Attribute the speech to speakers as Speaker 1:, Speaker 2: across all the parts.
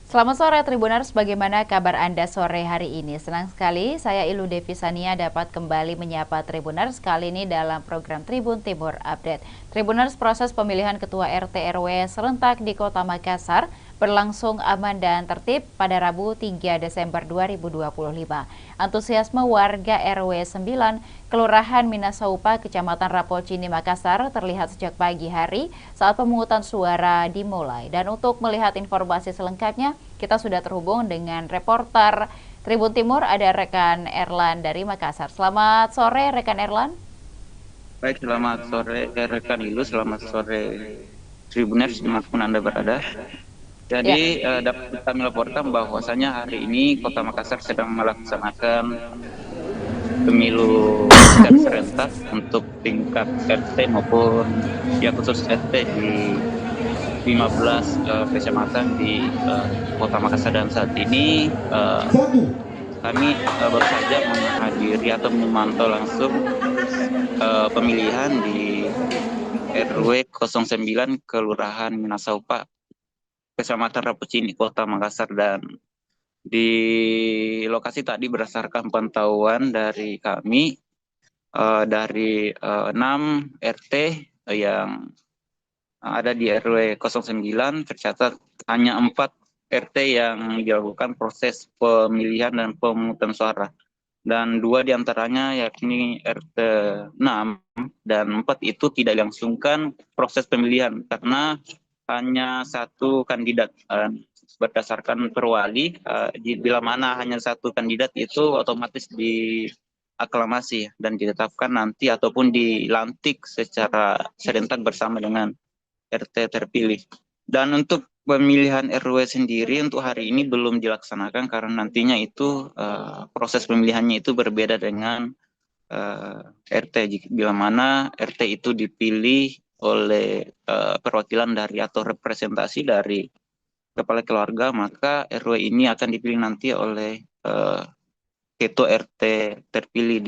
Speaker 1: Selamat sore Tribuners, bagaimana kabar Anda sore hari ini? Senang sekali, saya Ilu Devisania dapat kembali menyapa Tribuners kali ini dalam program Tribun Timur Update. Tribuners, proses pemilihan Ketua RT RW serentak di Kota Makassar berlangsung aman dan tertib pada Rabu 3 Desember 2025. Antusiasme warga RW 9 Kelurahan Minasaupa, Kecamatan Rapocini, Makassar terlihat sejak pagi hari saat pemungutan suara dimulai. Dan untuk melihat informasi selengkapnya, kita sudah terhubung dengan reporter Tribun Timur, ada rekan Erlan dari Makassar. Selamat sore rekan Erlan.
Speaker 2: Baik, selamat sore rekan Ilu, selamat sore Tribuners dimanapun Anda berada.
Speaker 1: Ya.
Speaker 2: Jadi dapat kami laporkan bahwasanya hari ini Kota Makassar sedang melaksanakan pemilu secara serentak untuk tingkat RT maupun ya khusus RT di 15 kecamatan di Kota Makassar, dan saat ini kami baru saja menghadiri atau memantau langsung pemilihan di RW 09 Kelurahan Minasaupa, Kecamatan Rapocini, Kota Makassar. Dan di lokasi tadi berdasarkan pantauan dari kami, dari 6 RT yang ada di RW 09 tercatat hanya 4 RT yang dilakukan proses pemilihan dan pemungutan suara. Dan 2 diantaranya yakni RT 6 dan 4 itu tidak dilangsungkan proses pemilihan karena hanya satu kandidat. Berdasarkan perwali, bila mana hanya satu kandidat itu otomatis diaklamasi dan ditetapkan nanti ataupun dilantik secara serentak bersama dengan RT terpilih. Dan untuk pemilihan RW sendiri untuk hari ini belum dilaksanakan karena nantinya itu proses pemilihannya itu berbeda dengan RT. Bila mana RT itu dipilih oleh perwakilan dari atau representasi dari kepala keluarga, maka RW ini akan dipilih nanti oleh ketua RT terpilih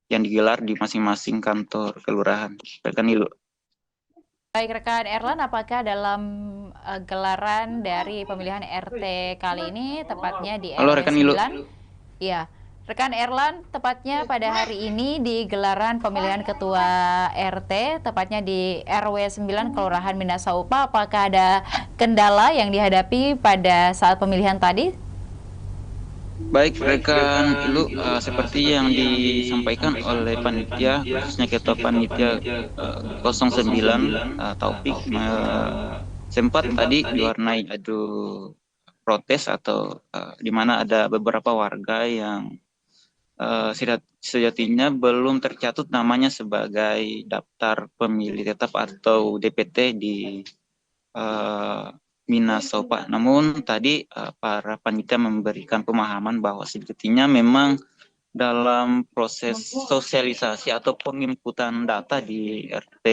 Speaker 2: yang digelar di masing-masing kantor kelurahan. Rekan Ilu.
Speaker 1: Baik rekan Erlan, apakah dalam gelaran dari pemilihan RT kali ini tepatnya di
Speaker 2: Halo
Speaker 1: RW
Speaker 2: rekan Ilu.
Speaker 1: 9? Iya, rekan Erlan, tepatnya pada hari ini di gelaran pemilihan ketua RT, tepatnya di RW 9 Kelurahan Minasaupa, apakah ada kendala yang dihadapi pada saat pemilihan tadi?
Speaker 2: Baik, rekan Ilu, seperti yang disampaikan oleh panitia, khususnya ketua panitia 09, Taufik, sempat tadi diwarnai adu protes atau di mana ada beberapa warga yang sejatinya belum tercatut namanya sebagai daftar pemilih tetap atau DPT di eh, Minasaupa. Namun tadi para panitia memberikan pemahaman bahwa sejatinya memang dalam proses sosialisasi atau penginputan data di RT,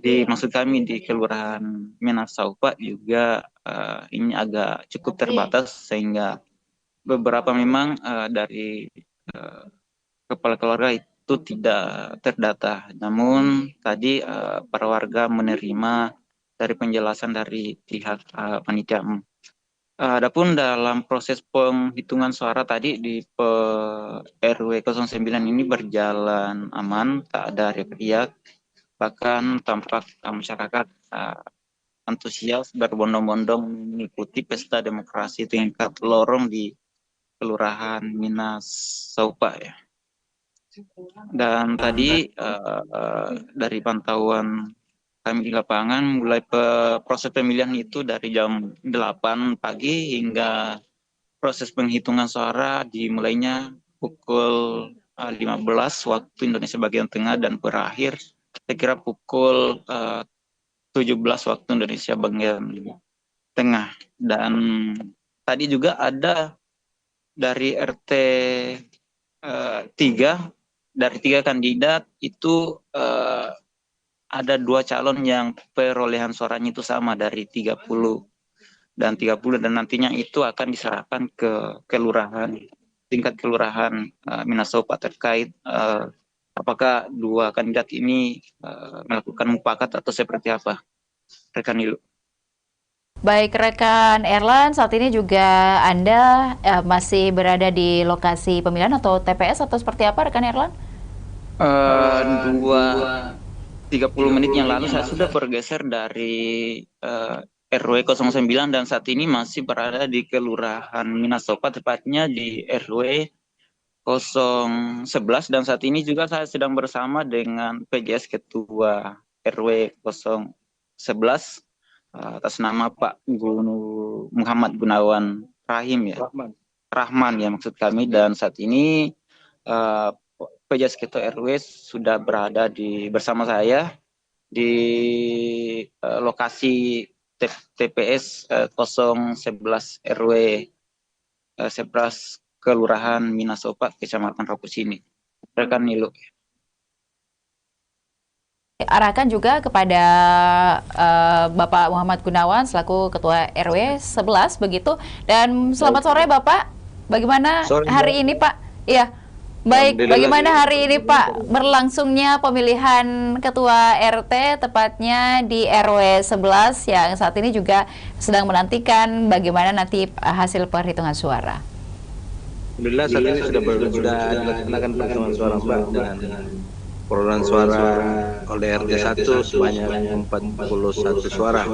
Speaker 2: di maksud kami di Kelurahan Minasaupa juga ini agak cukup terbatas, sehingga beberapa memang dari eh, kepala keluarga itu tidak terdata. Namun tadi para warga menerima dari penjelasan dari pihak panitia. Adapun dalam proses penghitungan suara tadi di RW 09 ini berjalan aman, tak ada riak-riak, bahkan tampak masyarakat antusias berbondong-bondong mengikuti pesta demokrasi tingkat lorong di Kelurahan Minas Saupa ya. Dan tadi dari pantauan kami di lapangan, mulai proses pemilihan itu dari jam 8 pagi hingga proses penghitungan suara dimulainya pukul 15 waktu Indonesia bagian tengah dan berakhir saya kira pukul 17 waktu Indonesia bagian tengah. Dan tadi juga ada dari RT 3, dari 3 kandidat itu ada 2 calon yang perolehan suaranya itu sama dari 30 dan 30, dan nantinya itu akan diserahkan ke kelurahan, tingkat kelurahan Minasaupa terkait apakah 2 kandidat ini melakukan mufakat atau seperti apa, rekan Ilu.
Speaker 1: Baik rekan Erlan, saat ini juga Anda masih berada di lokasi pemilihan atau TPS atau seperti apa rekan Erlan?
Speaker 2: 30 menit yang lalu saya sudah bergeser dari RW 09 dan saat ini masih berada di Kelurahan Minasopa, tepatnya di RW 011, dan saat ini juga saya sedang bersama dengan PGS Ketua RW 011 atas nama Pak Muhammad Gunawan Rahim, ya. Rahman ya maksud kami, dan saat ini PGS Ketua RW sudah berada bersama saya di lokasi TPS 011 RW 11 Kelurahan Minasopa, Kecamatan Rapusini. Rekan Nilu.
Speaker 1: Arahkan juga kepada Bapak Muhammad Gunawan selaku Ketua RW 11 begitu. Dan selamat sore Bapak. Bagaimana hari ini Pak? Iya. Baik, bagaimana hari ini Pak berlangsungnya pemilihan Ketua RT tepatnya di RW 11 yang saat ini juga sedang menantikan bagaimana nanti hasil perhitungan suara?
Speaker 3: Alhamdulillah saat ini sudah dilaksanakan perhitungan suara Mbak, dengan perolehan suara oleh RT 1 sebanyak 41 suara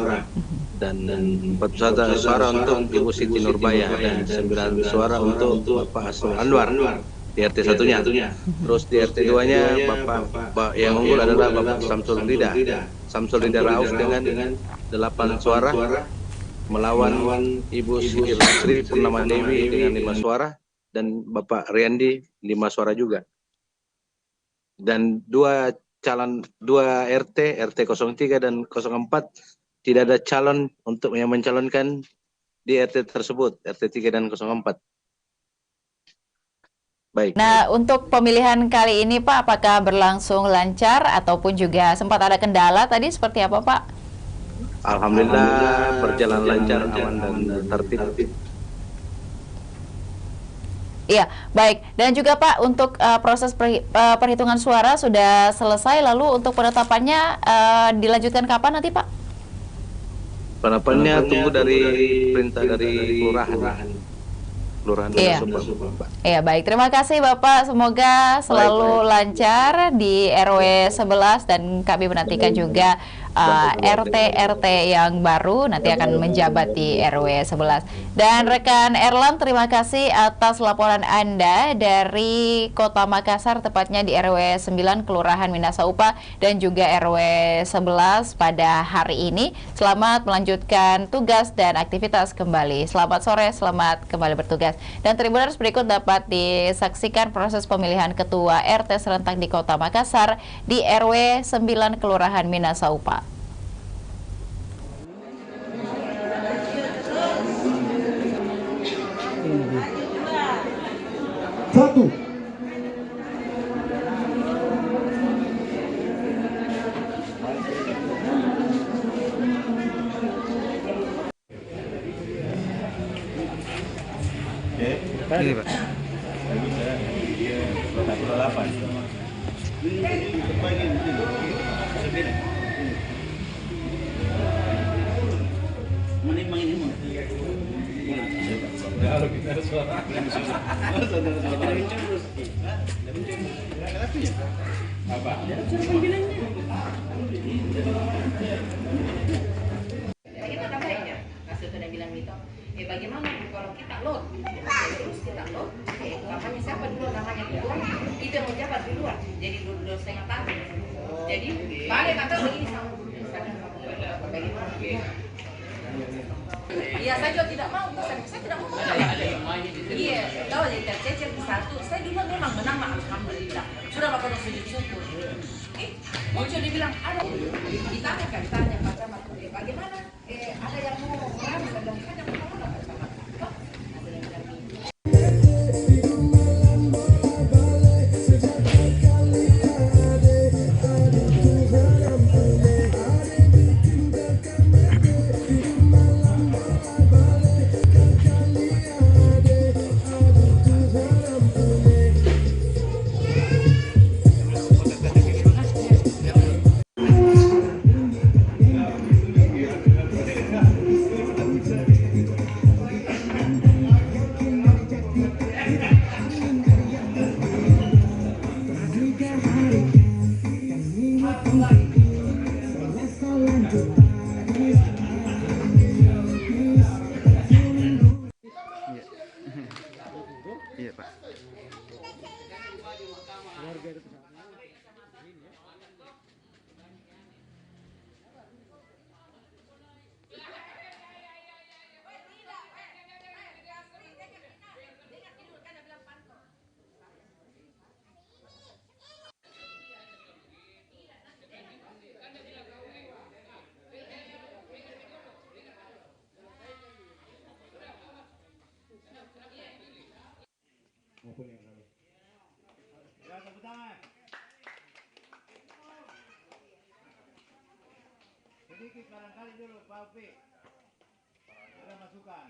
Speaker 3: dan 41 suara untuk Ibu Siti Nurbaya dan 9 suara untuk Bapak Asrul Anwar di RT 1-nya. Terus di RT 2-nya Bapak yang unggul adalah Bapak Samsul Rida Rauf dengan 8 suara melawan Ibu Sri Purnama Dewi dengan 5 suara dan Bapak Riyandi 5 suara juga. Dan dua RT 03 dan 04 tidak ada calon untuk yang mencalonkan di RT tersebut, RT 3 dan 04. Baik.
Speaker 1: Nah, untuk pemilihan kali ini Pak, apakah berlangsung lancar ataupun juga sempat ada kendala tadi seperti apa Pak?
Speaker 3: Alhamdulillah berjalan lancar, aman dan tertib.
Speaker 1: Iya, baik. Dan juga Pak, untuk proses perhitungan suara sudah selesai, lalu untuk penetapannya dilanjutkan kapan nanti Pak?
Speaker 3: Penetapannya tunggu dari perintah dari kelurahan.
Speaker 1: Iya. Iya, baik. Terima kasih Bapak. Semoga selalu lancar di RW 11 dan kami menantikan juga RT yang baru nanti akan menjabat di RW 11. Dan rekan Erlan, terima kasih atas laporan Anda dari Kota Makassar, tepatnya di RW 9 Kelurahan Minasaupa dan juga RW 11 pada hari ini. Selamat melanjutkan tugas dan aktivitas kembali. Selamat sore, selamat kembali bertugas. Dan Tribuners, berikut dapat disaksikan proses pemilihan Ketua RT serentak di Kota Makassar di RW 9 Kelurahan Minasaupa.
Speaker 4: Satu.
Speaker 3: Ini Pak.
Speaker 5: Bagaimana kalau kita load, terus kita load, namanya siapa dulu namanya ketua, itu yang menjabat di luar, jadi 2,5 tahun. Jadi balik kata begini sama bagaimana? Iya, saya juga tidak mau, saya tidak mau. Iya, tahu jadi tercecer di satu. Saya dulu memang menang, alhamdulillah. Sudah lakukan sujud syukur. Muncul dibilang ada, ditanya macam bagaimana? Ada yang mau orang, saya bilang hanya
Speaker 2: Iya, Pak.
Speaker 4: Ya, tepuk tangan. Sedikit barangkali dulu Pak Upi. Ada masukan.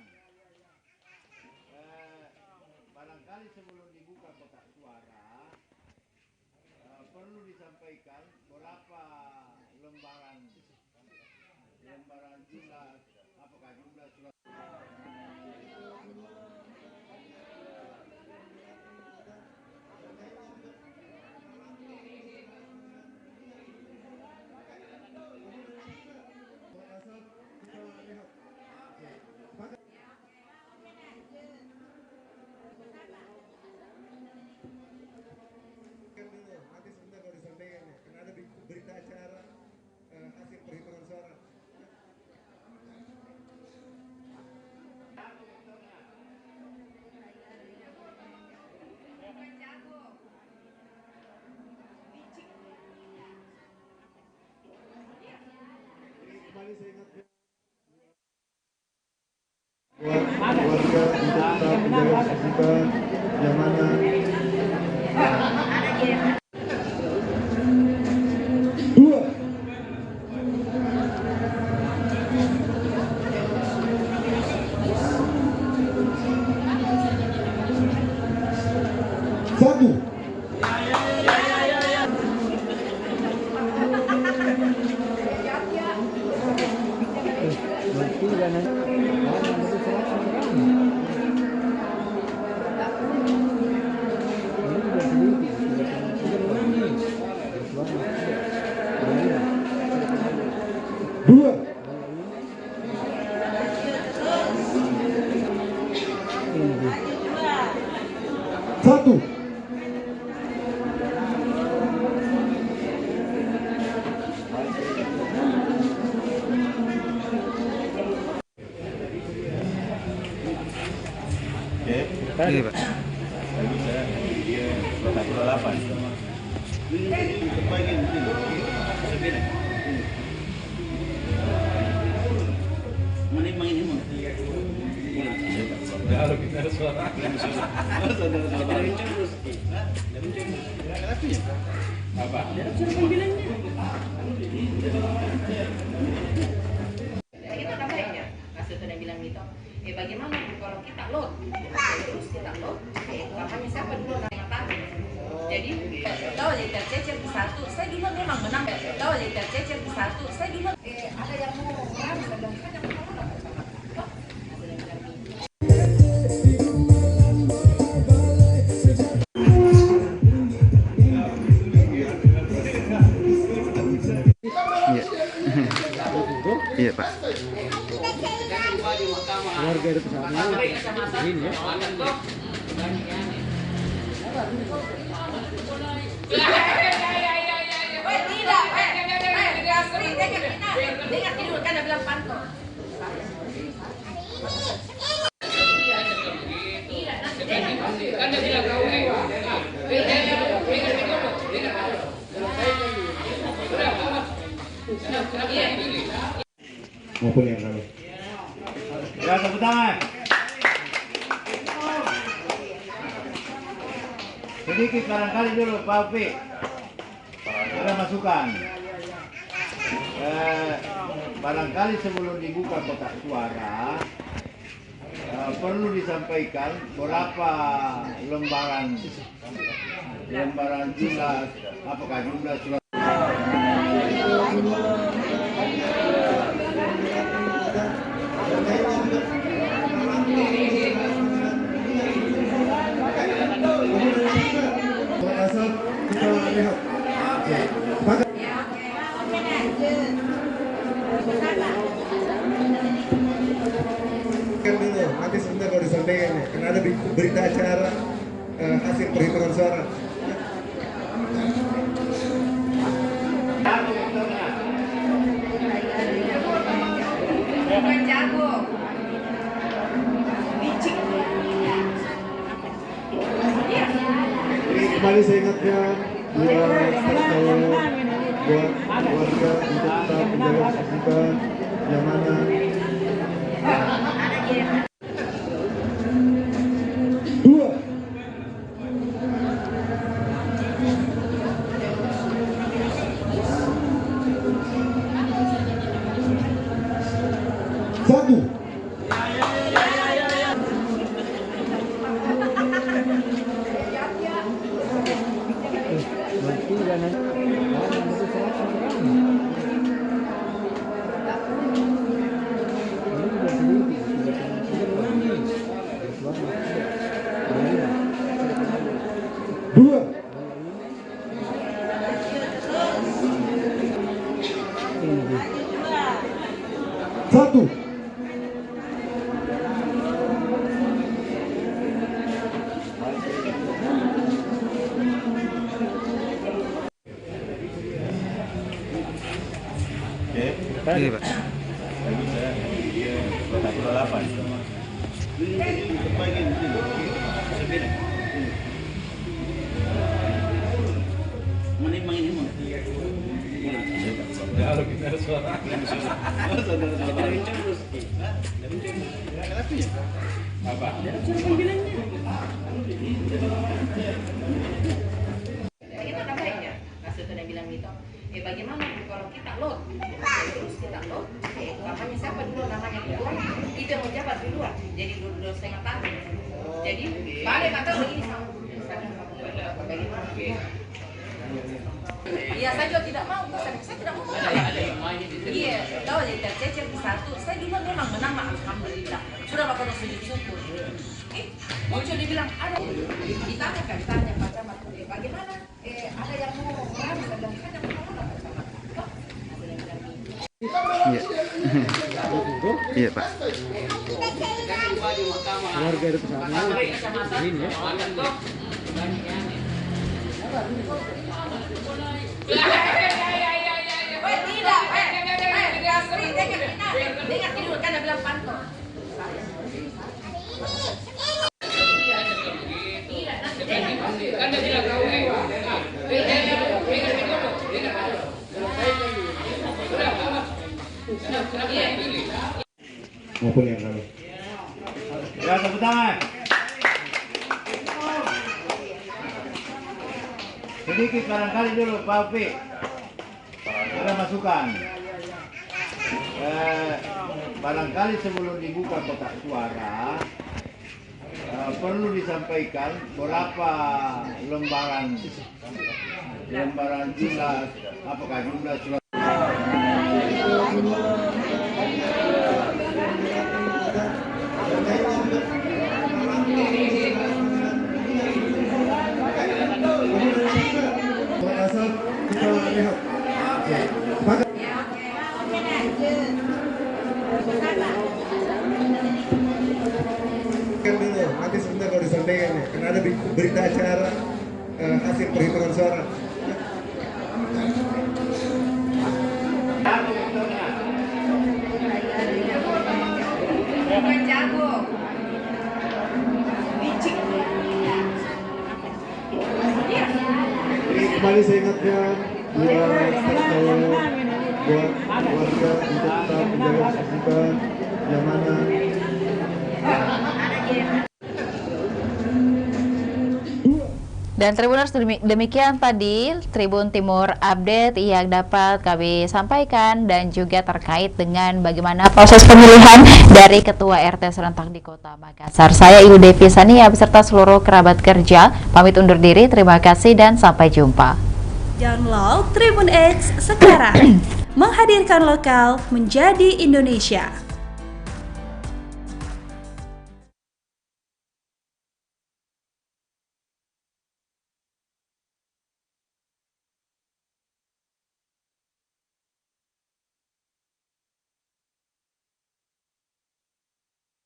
Speaker 4: Barangkali sebelum dibuka kotak suara perlu disampaikan berapa lembaran jumlah, apakah jumlah surat.
Speaker 6: Nanti sebentar baru disampaikan ya, karena ada berita acara hasil perhitungan suara. Kembali saya ingatkan buat warga untuk tetap menjaga ketertiban, kenyamanan. Dua. Satu. Dua. Satu.
Speaker 2: Iya, Pak.
Speaker 5: Kita kabarnya, Mas Yoto yang bilang gitu. Bagaimana kalau kita load, terus kita load, kampanye siapa dulu yang tahu? Jadi tahu jadi tercecer di satu, saya bilang memang menang. Tahu jadi tercecer di satu, saya bilang ada yang mau orang sedang kita mau orang.
Speaker 2: Iya, Pak.
Speaker 4: Keluarga itu sana. Ini ya.
Speaker 5: Dengar dulu kan bilang pantau. Kan dia bilang kau
Speaker 6: Maupun yang lain.
Speaker 4: Ya, tepuk tangan. Sedikit barangkali dulu Pak Upi. Ada masukan. Barangkali sebelum dibuka kotak suara perlu disampaikan berapa lembaran jumlah, apakah jumlah surat.
Speaker 6: Asal kita lihat. berita acara hasil perhitungan suara.
Speaker 5: Bukan jago.
Speaker 6: Kembali saya ingatkan buat warga untuk tetap menjaga ketertiban, kenyamanan. Dua. Satu. Dua. Satu.
Speaker 2: Iya, Pak.
Speaker 5: Bagaimana baiknya? Kasih tuh yang bilang gitu. Bagaimana kalau kita load, terus kita load, namanya siapa dulu namanya keluar, itu yang menjabat di luar, jadi 2,5 tahun. Jadi balik kata begini sama bagaimana? Iya, saya juga tidak mau, saya tidak mau. Iya, tahu jadi tercecer di satu. Saya juga memang menang, alhamdulillah. Sudah makan sujud syukur. Muncul dibilang ada, ditanya Pak Camat, bagaimana? Ada yang mau orang, saya bilang kan yang mau orang Pak Camat.
Speaker 2: Iya. Iya, Pak.
Speaker 4: Keluarga itu sana ini ya.
Speaker 5: Tidak, dengar dulu kan dia bilang pantau.
Speaker 6: Maupun yang lain.
Speaker 4: Ya, tepuk tangan. Sedikit barangkali dulu Pak Upi. Ada masukan. Barangkali sebelum dibuka kotak suara perlu disampaikan berapa lembaran jumlah, apakah jumlah surat.
Speaker 6: Asal kita lihat. Dulu, nanti sebentar kalau disampaikan ya, karena ada berita acara hasil perhitungan suara.
Speaker 5: Bukan jago.
Speaker 6: Kembali saya ingatkan buat warga untuk tetap menjaga ketertiban, kenyamanan.
Speaker 1: Dan Tribuners, demikian tadi Tribun Timur Update yang dapat kami sampaikan dan juga terkait dengan bagaimana proses pemilihan dari Ketua RT serentak di Kota Makassar. Saya Ilu Devi Sania beserta seluruh kerabat kerja pamit undur diri. Terima kasih dan sampai jumpa.
Speaker 7: Download Tribun X sekarang. Menghadirkan lokal menjadi Indonesia.